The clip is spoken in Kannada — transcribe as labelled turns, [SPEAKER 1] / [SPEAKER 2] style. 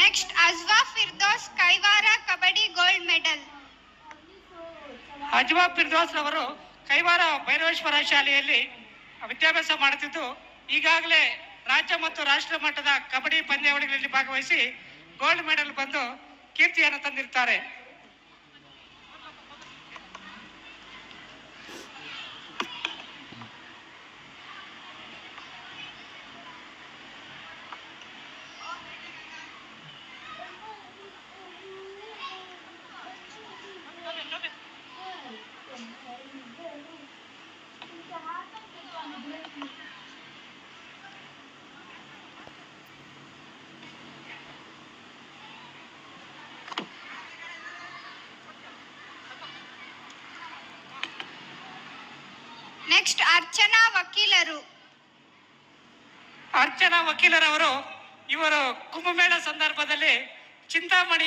[SPEAKER 1] Next ಅಜ್ವಾ Firdous Kaivara kabaddi gold medal.
[SPEAKER 2] ಅಜ್ವಾ Firdous ಅವರು ಕೈವಾರ ಭೈರವೇಶ್ವರ ಶಾಲೆಯಲ್ಲಿ ವಿದ್ಯಾಭ್ಯಾಸ ಮಾಡುತ್ತಿದ್ದು ಈಗಾಗಲೇ ರಾಜ್ಯ ಮತ್ತು ರಾಷ್ಟ್ರ ಮಟ್ಟದ ಕಬಡ್ಡಿ ಪಂದ್ಯಾವಳಿಗಳಲ್ಲಿ ಭಾಗವಹಿಸಿ ಗೋಲ್ಡ್ ಮೆಡಲ್ ಬಂದು ಕೀರ್ತಿಯನ್ನು ತಂದಿರುತ್ತಾರೆ.
[SPEAKER 1] ನೆಕ್ಸ್ಟ್ ಅರ್ಚನಾ ವಕೀಲರವರು
[SPEAKER 2] ಇವರು ಕುಂಭಮೇಳ ಸಂದರ್ಭದಲ್ಲಿ ಚಿಂತಾಮಣಿ